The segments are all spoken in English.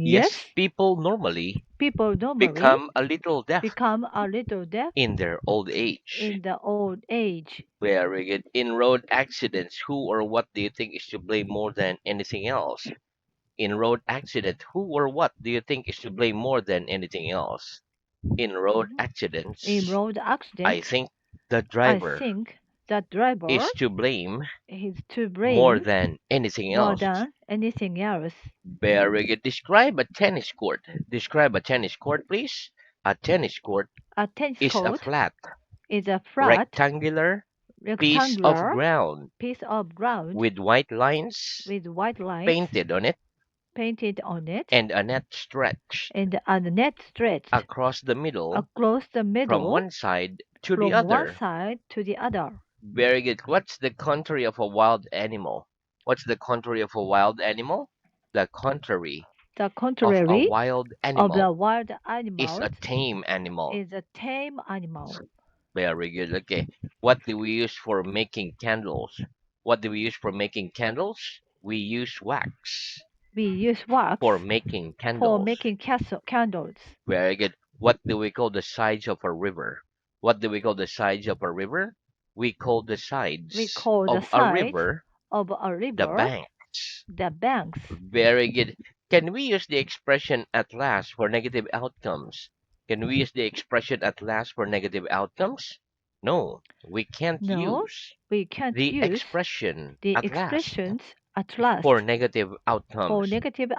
Yes, Yes, people normally people normally become a little deaf become a little deaf in their old age. in the old age. Very good. In road accidents, who or what do you think is to blame more than anything else? In road accident, who or what do you think is to blame more than anything else? In road In accidents, road I accident, think the I driver think the driver is to blame is to more blame than anything more else. than anything else. Very good. Describe a tennis court. Describe a tennis court, please. A tennis court A tennis is a court flat, is a flat, rectangular piece of rectangular ground piece of ground with white lines with white lines painted on it painted on it and a net stretched and a net stretched across the middle across the from middle one side to the from one other. side to the other. Very good. What's the contrary of a wild animal? What's the contrary of a wild animal? The contrary The of a contrary wild of the animal wild is animals a tame animal. is a tame animal. Very good. Okay. What do we use for making candles? What do we use for making candles? We use wax We use for wax making for candles. making candles. Very good. What do we call the sides of a river? What do we call the sides of a river? We call the We sides call the of a sides river of a the river banks. the banks. Very good. Can we use the expression at last for negative outcomes? Can we use the expression at last for negative outcomes? No, we can't No, use we can't the use expression the at last expressions at for last negative for outcomes. negative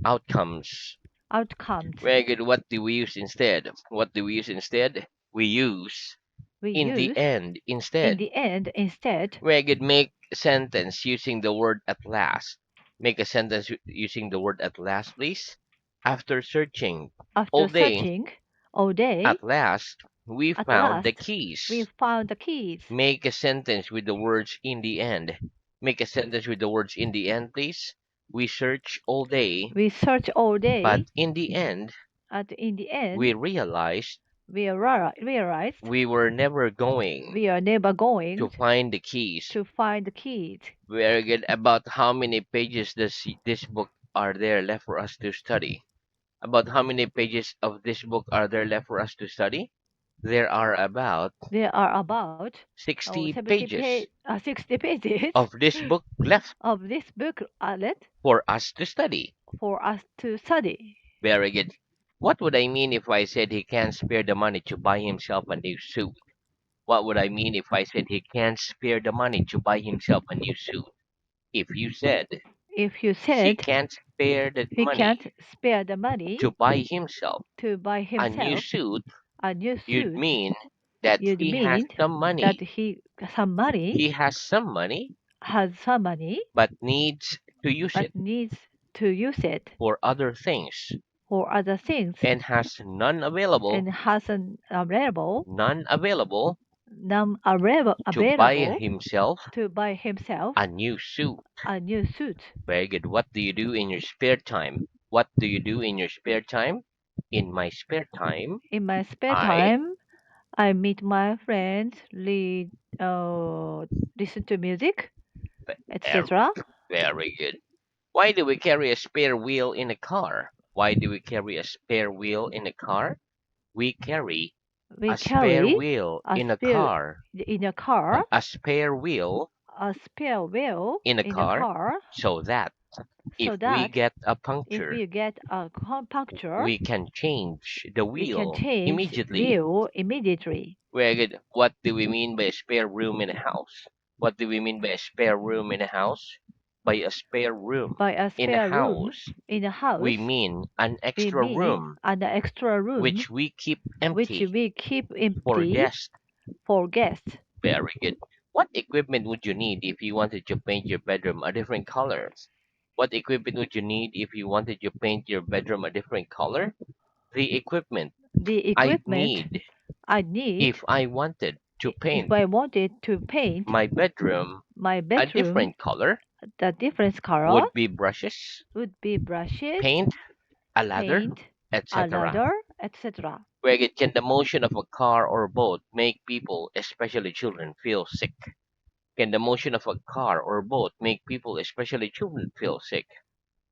Outcomes. outcomes. Very good. What do we use instead? What do we use instead? We use We in the use end in instead. the end instead. Very good. Make a sentence using the word at last. Make a sentence using the word at last, please. After searching all After day, searching all day, at last, we at found the last we keys. found the keys. Make a sentence with the words in the end. Make a sentence with the words in the end, please. We search all day, We searched all but day, in the end, and in the we end, realized realized we were never going we are never going to find the keys. to find the keys. Very good. About how many pages does this book are there left for us to study? About how many pages of this book are there left for us to study? There are about There are about 60 70 pages 60 pages of this book left of this book for us to study. for us to study. Very good. What would I mean if I said he can't spare the money to buy himself a new suit? What would I mean if I said he can't spare the money to buy himself a new suit? If you said If you he said can't spare the he money can't spare the money to buy himself to buy a new himself suit, a new you'd suit, mean that you'd he has mean some that money. He has some money, has some money but needs to use but it needs to use it for other things for other things and has and hasn't none available to buy available himself to buy himself a new suit. a new suit. Very good. What do you do in your spare time? What do you do in your spare time? In my spare time, In my spare I time, I meet my friends, uh, listen to music, very, etc. very good. Why do we carry a spare wheel in a car? Why do we carry a spare wheel in a car? We carry We a spare carry wheel a in a spare car. in a car, A spare wheel a spare wheel in a in a car car, so that if so we that get a if puncture, you get a puncture, we can change the we can wheel change immediately. wheel immediately. Very good. What do we mean by a spare room in a house? What do we mean by a spare room in a house? By a spare room By a in a spare room house, in a we house, mean an we extra mean room an extra room which we keep which empty we keep for empty guests. for guests. Very good. What equipment would you need if you wanted to paint your bedroom a different color? What equipment would you need if you wanted to paint your bedroom a different color? The equipment The I'd equipment need I need if I wanted to if paint I wanted to paint my bedroom my a bedroom different color the different color would be brushes, would be brushes, paint, a ladder, paint, a etc. ladder, etc. Where can the motion of a car or boat make people, especially children, feel sick? Can the motion of a car or boat make people, especially children, feel sick?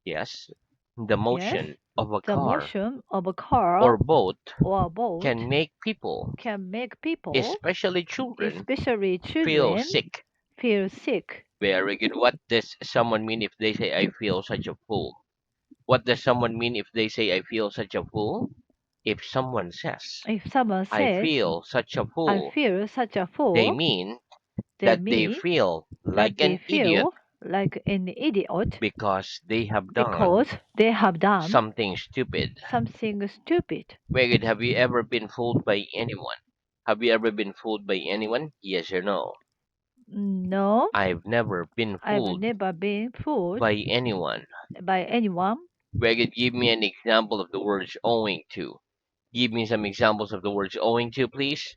Yes. The Yes. motion of a The car motion of a or car boat or a boat can make people, can make people, especially children, especially feel children, sick. feel sick. Very good. What does someone mean if they say, I feel such a fool? What does someone mean if they say, I feel such a fool? If someone says, If someone I says, feel such a I fool, feel such a they fool, mean they that they mean feel that like they an idiot feel like an idiot because they have done because they have done something stupid. something stupid. Wait, have you ever been fooled by anyone? Have you ever been fooled by anyone? Yes or no? No, I've never been I've fooled never been fooled by anyone. by anyone. Wait, give me an example of the words owing to. Give me some examples of the words owing to, please.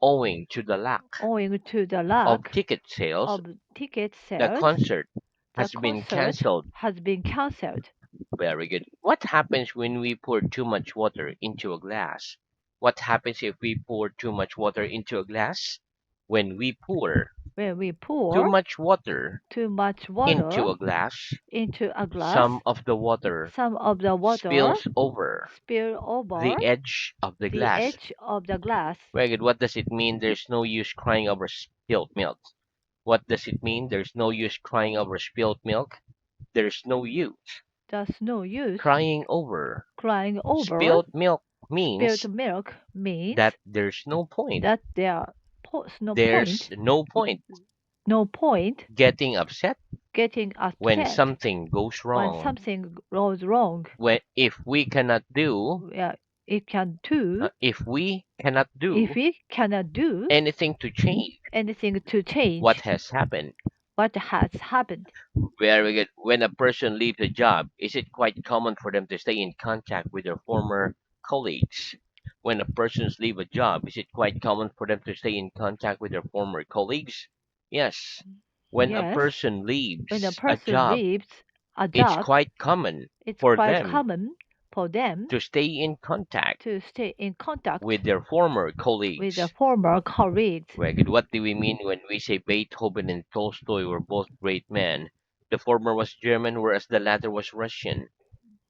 Owing to the lack Owing to the of lack ticket sales, of ticket the sales, concert the has been concert cancelled. has been cancelled. Very good. What happens when we pour too much water into a glass? What happens if we pour too much water into a glass? When we pour When we too pour much water too much water into a glass, into a some glass, of the water some of the water spills over spill over the edge of the the glass. edge of the glass. Very good. What does it mean? There's no use crying over spilled milk. What does it mean? There's no use crying over spilled milk. There's no use There's no use crying over crying over spilled milk means spilled milk means that there's no point. that There's no point no point getting upset getting when upset something goes when wrong. something goes wrong. When Yeah, it can do if we cannot if do we cannot do anything to change anything to change what has happened. what has happened. Very good. When a person leaves a job, is it quite common for them to stay in contact with their former colleagues? When a person leaves a job, is it quite common for them to stay in contact with their former colleagues? Yes. When a Yes, person when a leaves a person job, leaves a it's job, quite common it's for quite them common for them to stay in contact to stay in contact with their former with their colleagues. former colleagues. Very good. What do we mean when we say Beethoven and Tolstoy were both great men? The former was German, whereas the latter was Russian.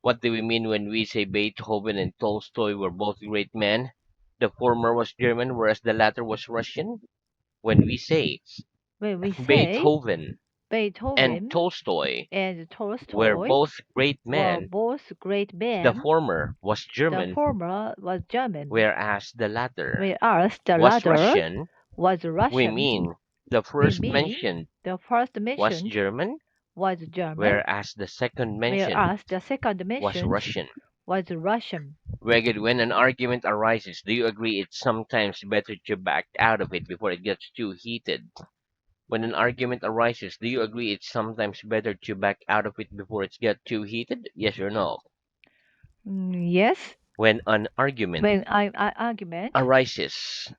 What do we mean when we say Beethoven and Tolstoy were both great men? The former was German, whereas the latter was Russian. When we say When we say Beethoven and Beethoven Tolstoy and were Tolstoy both great were men, both great the men, former was the German, former was German, whereas the latter whereas the was latter Russian. was We Russian. mean the We first mean mentioned the first was mentioned German, was German, whereas the second mentioned whereas the second was mentioned Russian. was Russian. Regard, when an argument arises, do you agree it's sometimes better to back out of it before it gets too heated? When an argument arises, do you agree it's sometimes better to back out of it before it gets too heated? Yes or no? Yes, When an argument when I argument arises,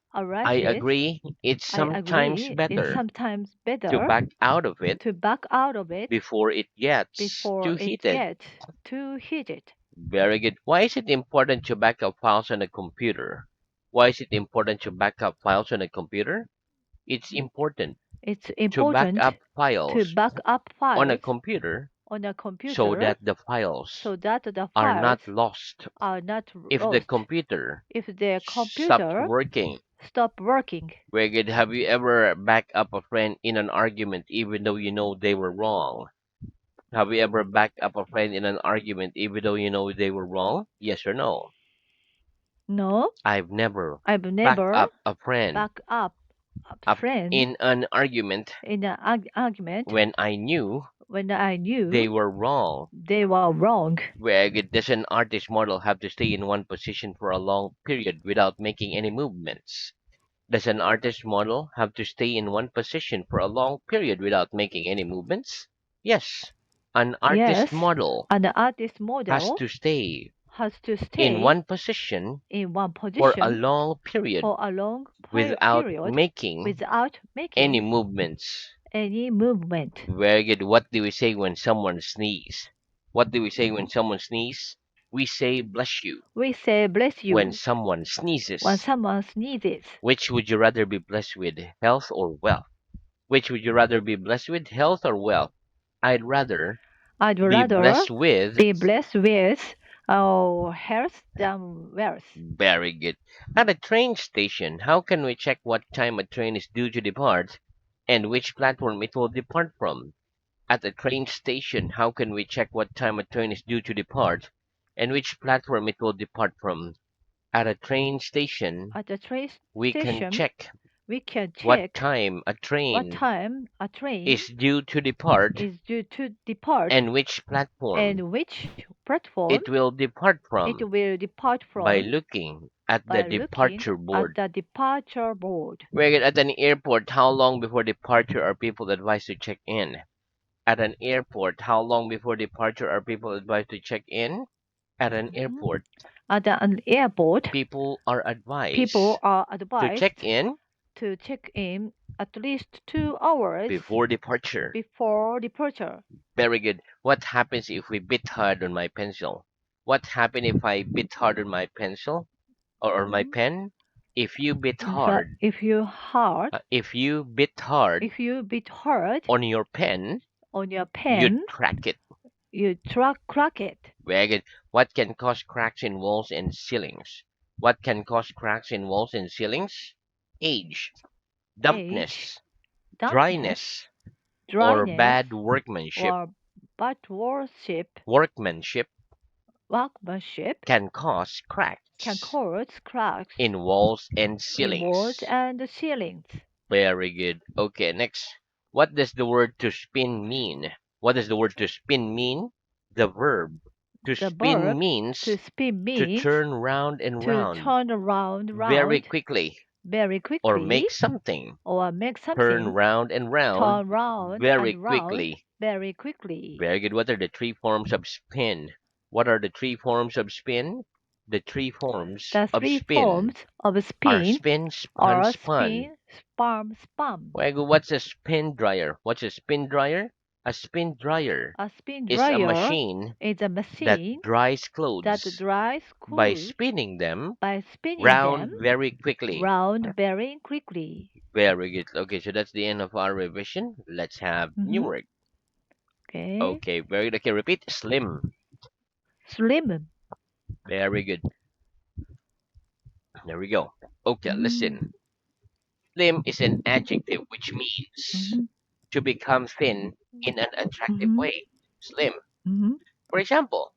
I arises, agree it's I sometimes agree it's better sometimes to better back out of it to back out of it before it gets before too it heated. gets too heated. Very good. Why is it important to back up files on a computer? Why is it important to back up files on a computer? It's important It's to back important up to files back up on a files computer on a so computer that the files so that the are not files lost. are not If the lost. computer If the stops computer working, stop working, very good. Have you ever backed up a friend in an argument even though you know they were wrong? Have you ever backed up a friend in an argument even though you know they were wrong? Yes or no? no, I've never I've backed never up a friend back up up friend in an argument in an argument when I knew when I they knew were wrong. they were wrong. Where does an artist model have to stay in one position for a long period without making any movements? Does an artist model have to stay in one position for a long period without making any movements? Yes. An artist Yes, model an artist has model to stay has to in stay one position in one for a position long period for a long without period making without any making movements. any movement. Very good. What do we say when someone sneezes? What do we say when someone sneezes? We say bless you. We say bless When you someone when sneezes. someone sneezes. Which would you rather be blessed with, health or wealth? Which would you rather be blessed with, health or wealth? I'd rather I'd Be rather blessed with. be blessed with health than wealth. Very good. At a train station, how can we check what time a train is due to depart and which platform it will depart from? At a train station, how can we check what time a train is due to depart and which platform it will depart from? At a train station, At the train we can station, check we can what check time a what train time a train is due to depart is due to depart and which platform and which platform it will depart it from will depart by from looking at the by looking departure at board. the departure board. Where at an airport, how long before departure are people advised to check in? At an airport, how long before departure are people advised to check in? At an Mhm. airport, At an airport, people are people advised are to check advised in to check in at least 2 hours before departure. before departure. Very good. What happens if we bit hard on my pencil? What happens if I bit hard on my pencil or my Mhm. pen? If you bit hard, If you hard, if you bit hard if you bit hard on your pen, on your you'd pen, crack it. you crack it. Very good. What can cause cracks in walls and ceilings? What can cause cracks in walls and ceilings? Age, Age, dampness, dampness, dryness, or dryness, bad workmanship. or bad Workmanship workmanship can cause can cracks cause cracks in walls and in walls ceilings. and ceilings. Very good. Okay, next. What does the word to spin mean? What does the word to spin mean? The verb. To The spin verb to means spin to means turn round and to round turn around very round quickly very or quickly make something or make turn something round and round turn round very and round quickly. very quickly. Very good. What are the three forms of spin? What are the three forms of spin? The three forms The of three spin forms of are spin spin, spun, are spun. spin, spun, spun. Very good. What's a spin dryer? What's a spin dryer? A spin dryer A spin is a dryer machine is a that machine dries that clothes dries by clothes spinning them by spinning them round very quickly. round very quickly. Very good. Okay, so that's the end of our revision. Let's have Hmm. numeric. Okay. Okay, very good. Okay, repeat. Slim. Slim. Very good. There we go. Okay, Hmm. listen. Slim is an adjective which means Hmm. to become thin in an attractive Hmm. way. Slim. Hmm. For example,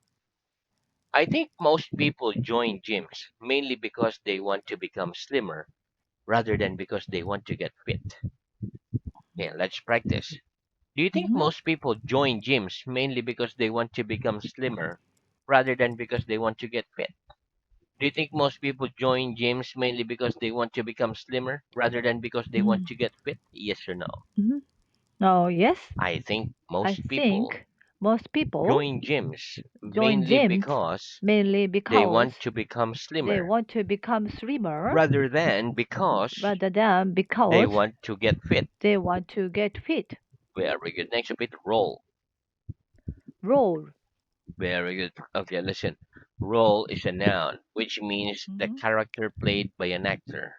I think most people join gyms mainly because they want to become slimmer rather than because they want to get fit. Okay, let's practice. Do you think Hmm. most people join gyms mainly because they want to become slimmer rather than because they want to get fit? Do you think most people join gyms mainly because they want to become slimmer rather than because they want Hmm. to get fit? Yes or no? Hmm. Oh, yes. I think I most people think most people join gyms join mainly gyms because mainly they because want to become they slimmer want to become slimmer rather than because rather than they because want to get fit. they want to get fit. Very good. Next, a bit roll. Role. Very good. Okay, listen. Role is a noun, which means the Hmm. character played by an actor.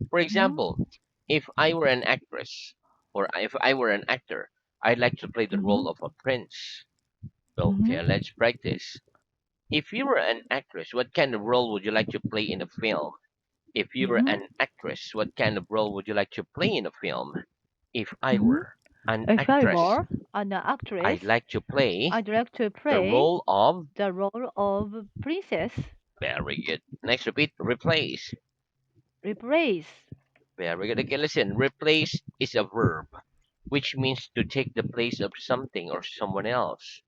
For Hmm. example, if I were an actress or if I were an actor, I'd like to play the Hmm. role of a prince. Hmm. Okay, let's practice. If you were an actress, what kind of role would you like to play in a film? If you were Hmm. an actress, what kind of role would you like to play in a film? If I Hmm. were an If I actress, were an actress, I'd like to play I'd like to the play role of. the role of princess. Very good. Next, repeat. Replace. Replace. Very good. Okay, listen. Replace is a verb, which means to take the place of something or someone else.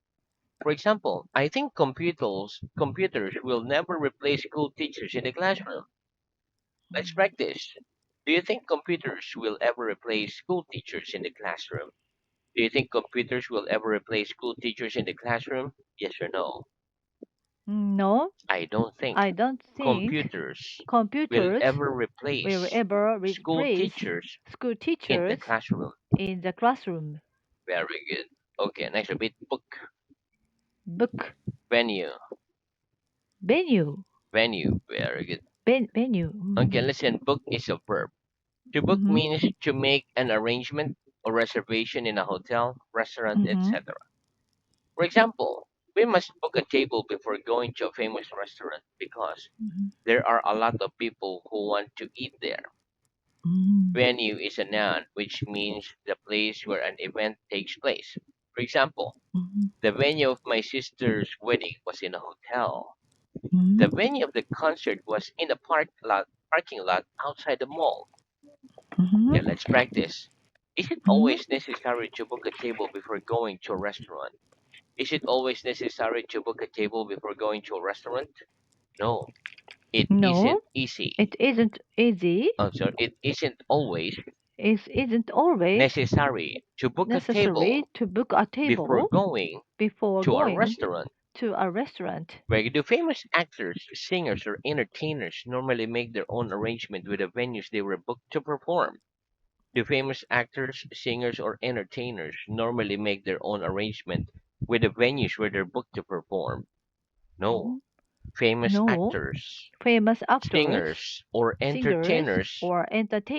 For example, I think computers will never replace school teachers in the classroom. Let's practice. Do you think computers will ever replace school teachers in the classroom? Do you think computers will ever replace school teachers in the classroom? Yes or no? No, I don't think I don't think computers will computers ever will replace ever school replace teachers school in the teachers classroom. in the classroom. Very good. Okay, next a bit. Book. Book. Venue. Venue. Venue. Very good. Venue. Okay, Mm-hmm. listen. Book is a verb. To book Mm-hmm. means to make an arrangement or reservation in a hotel, restaurant, Mm-hmm. etc. For example, we must book a table before going to a famous restaurant because Mhm. there are a lot of people who want to eat there. Mhm. Venue is a noun, which means the place where an event takes place. For example, Mhm. the venue of my sister's wedding was in a hotel. The Mhm. venue of the concert was in a parking lot outside the mall. Mhm. Okay, let's practice. Is it Mhm. always necessary to book a table before going to a restaurant? Is it always necessary to book a table before going to a restaurant? No, it isn't No, easy. it isn't easy. Oh, sorry, it isn't always It isn't always necessary to book a necessary table to book a before table going before to a going restaurant. to a restaurant. Where do famous actors, singers, or entertainers normally make their own arrangement with the venues they were booked to perform? Do famous actors, singers, or entertainers normally make their own arrangement with the venues where they're booked to perform? No. Mhm. Famous No, actors, famous actors, singers, or singers, entertainers or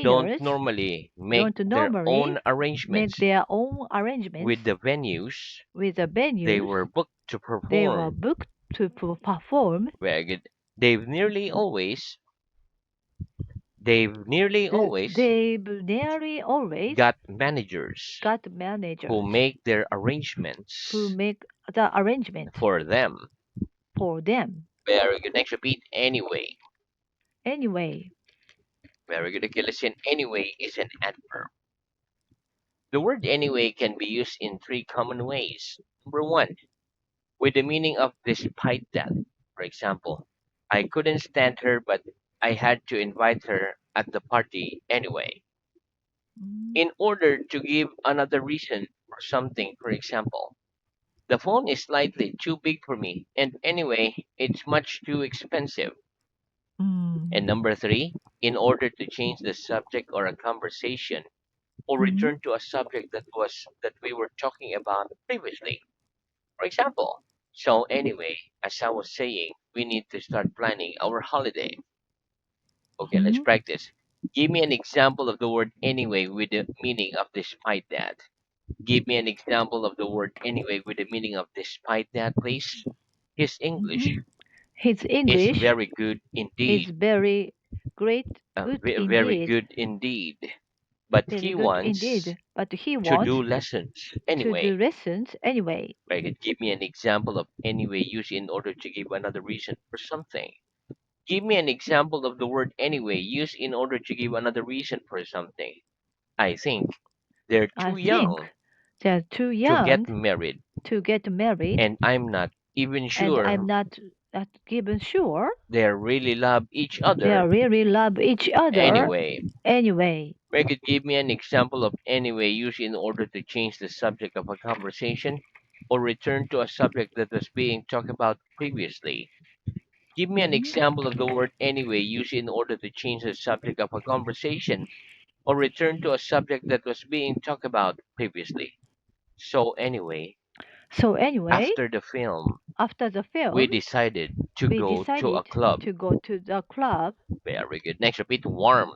don't entertainers normally make don't their own normally make arrangements their own arrangements with the venues with the they venues were booked to they were perform. booked to perform. Very good. They've nearly always, they've nearly always They've nearly always got managers got who managers make their who arrangements make the arrangement for them. for them. Very good. Next, repeat anyway. Anyway, Very good. Okay, listen. Anyway is an adverb. The word anyway can be used in three common ways. Number one, with the meaning of despite that. For example, I couldn't stand her, but I had to invite her at the party anyway. mm, In order to give another reason for something, for example, the phone is slightly too big for me, and anyway, it's much too expensive. mm, And number three, in order to change the subject or a conversation, or mm, return to a subject that we were talking about previously. For example, so anyway, as I was saying, we need to start planning our holiday. Okay, let's mm. practice. Give me an example of the word anyway with the meaning of despite that. Give me an example of the word anyway with the meaning of despite that, please. His English Mhm. His is English very good is indeed. very great, good Very indeed, good indeed. But very he good wants indeed. But he to do wants lessons to anyway. do lessons anyway. Right? Give me an example of anyway used in order to give another reason for something. Give me an example of the word anyway used in order to give another reason for something. I think they're I too young think they're too to get young married, to get married, and I'm not even and I'm sure not even sure they really love each they other really love each other anyway. anyway. Make it give me an example of anyway used in order to change the subject of a conversation or return to a subject that was being talked about previously. Give me an Mhm. example of the word anyway used in order to change the subject of a conversation or return to a subject that was being talked about previously. So, anyway, So anyway, after the film, after the we film, decided to we go to a decided club. to go to the club. Very good. Next, repeat warm.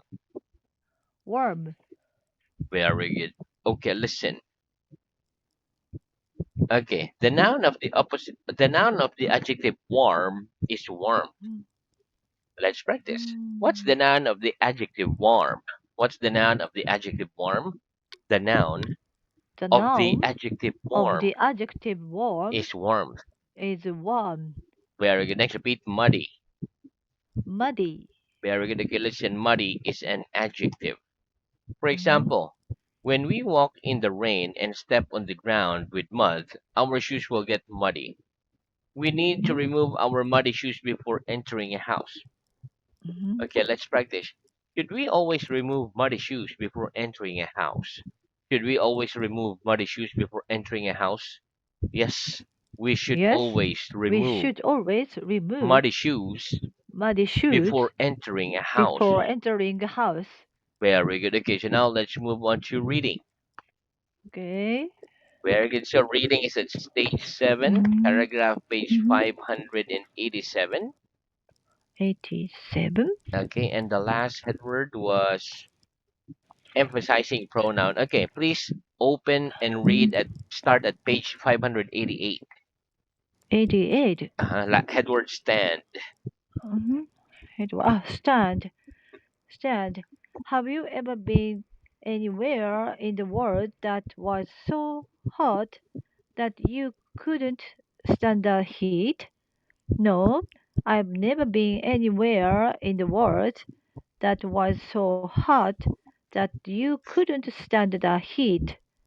Warm. Very good. Okay, listen. Okay, the noun of the opposite, the noun of the adjective warm is warm. Mm. Let's practice. What's Mm. the noun of the adjective warm? What's the noun of the adjective warm? The noun The of the noun adjective of warm the adjective warm is warmth. is warm. Very good. Next, repeat muddy. Muddy. Very good. Okay, listen. Muddy is an adjective. For Mhm. example, when we walk in the rain and step on the ground with mud, our shoes will get muddy. We need to Mhm. remove our muddy shoes before entering a house. Mhm. Okay, let's practice. Should we always remove muddy shoes before entering a house? Should we always remove muddy shoes before entering a house? Yes, we should Yes, always we remove should always remove muddy shoes muddy shoes before entering a house. before entering a house. Very good. Okay, so now let's move on to reading. Okay. Very good. So reading is at stage 7, Mhm. paragraph page Mhm. 587. 87. Okay, and the last head word was Emphasizing pronoun. Okay, please open and read at start at page 588. 88. Headword stand. Mm-hmm. Stand. Stand. Have you ever been anywhere in the world that was so hot that you couldn't stand the heat? No, I've never been anywhere in the world that was so hot that you couldn't stand the heat.